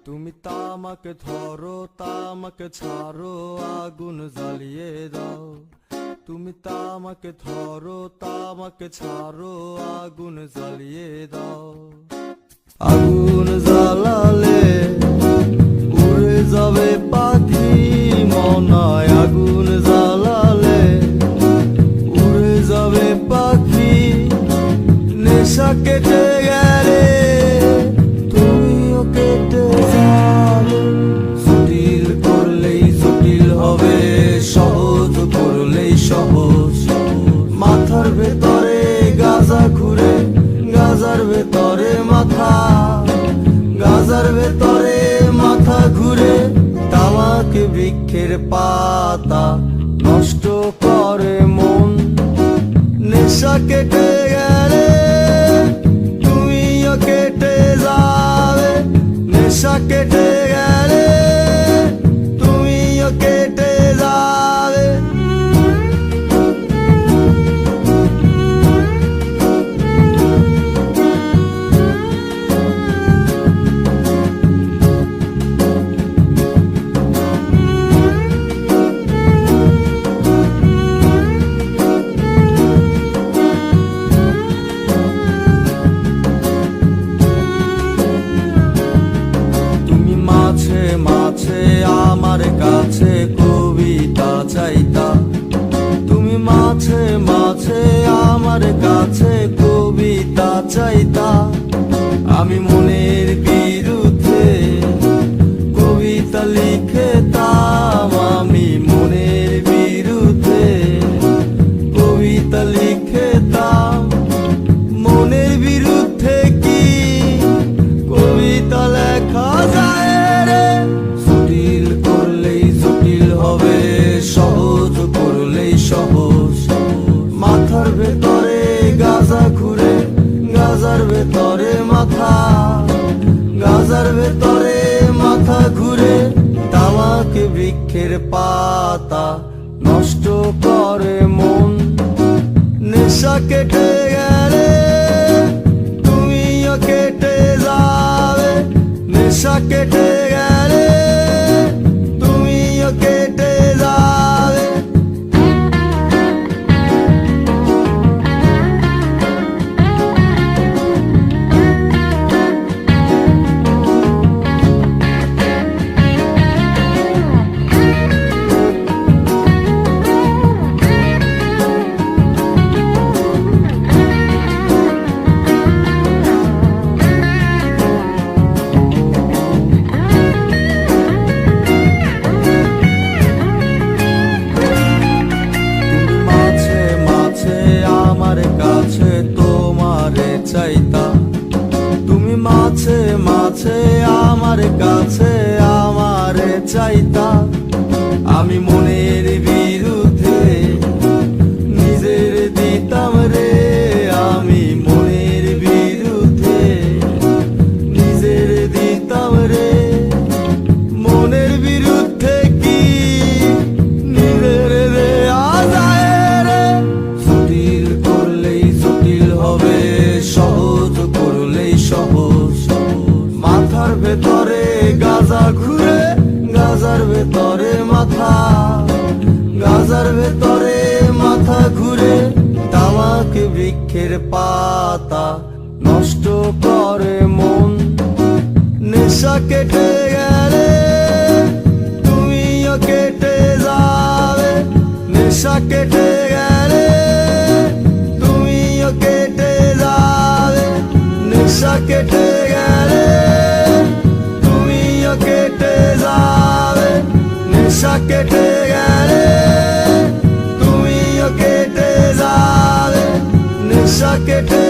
তুমি তামাকে ধরো তামাকে ছাড়ো আগুন জ্বালিয়ে দাও। তুমি তামাকে ধরো তামাকে ছাড়ো আগুন জ্বালিয়ে দাও। আগুন জ্বালালে উড়ে যাবে পাখি মনায়। আগুন জ্বালালে উড়ে যাবে পাখি। নেশা কেটে গেলে তুমিও কেটে যাবে। জটিল করলেই জটিল হবে, সহজ করলেই সহজ। মাথার ভেতরে গাজা ঘুরে, গাজার ভেতরে মাথা, গাজার ভেতরে মাথা ঘুরে। তামাক বৃক্ষের পাতা নষ্ট করে মন। নেশা কেটে গেলে তুমিও কেটে যাবে। নেশা কেটে গেলে তুমিও কেটে যাবে। মাঝে আমার কাছে কবিতা চাইতা। তুমি মাঝে মাঝে আমার কাছে কবিতা চাইতা। আমি মনের বিরুদ্ধে কবিতা লিখতাম। আমি মনের বিরুদ্ধে কবিতা লিখতাম। মনের বিরুদ্ধে কি কবিতা লেখা যায়? সহজ করলেই সহজ। মাথার ভেতরে গাজা ঘুরে, গাজার ভেতরে মাথা, গাজার ভেতরে মাথা ঘুরে। তামাক বৃক্ষের পাতা নষ্ট করে মন। নেশা কেটে গেলে তুমিও কেটে যাবে। নেশা কেটে গেলে তুমিও কেটে যাবে। তোমারে চাইতা। তুমি মাঝে মাঝে আমার কাছে আমারে চাইতা। আমি মনের বিরুদ্ধে নিজের দিতাম রে। আমি মনের বিরুদ্ধে নিজের দিতাম রে। মনের বিরুদ্ধে কি নিজের দেয়া যায় রে? জটিল করলেই জটিল হবে, সহজ করলেই সহজ। মাথার ভেতরে গাজা ঘুরে, গাজার ভেতরে মাথা, গাজার ভেতরে মাথা ঘুরে। তামাক বৃক্ষের পাতা নষ্ট করে মন। নেশা কেটে গেলে তুমিও কেটে যাবে। নেশা কেটে গেলে তুমিও কেটে যাবে। নেশা কেটে গেলে তুমিও কেটে যাবে। নেশা কেটে গেলে তুমিও কেটে যাবে। নেশা কেটে